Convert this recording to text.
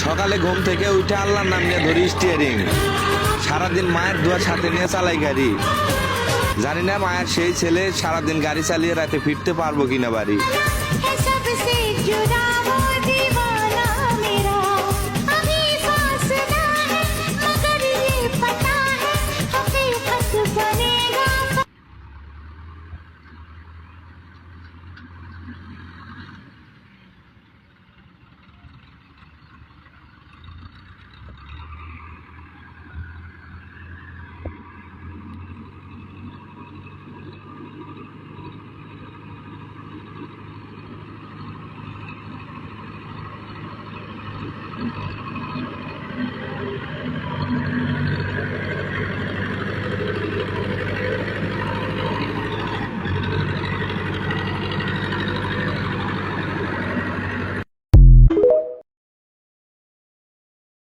সকালে ঘুম থেকে উঠে আল্লাহর নাম নিয়ে ধরি স্টিয়ারিং, সারাদিন মায়ের দোয়া সাথে নিয়ে চালাই গাড়ি। জানি না মায়ের সেই ছেলে সারাদিন গাড়ি চালিয়ে রাতে ফিরতে পারবো কিনা বাড়ি। है सबसे जुदा वो दीवाना मेरा, अभी फासला है मगर ये पता है हकीकत बनेगा।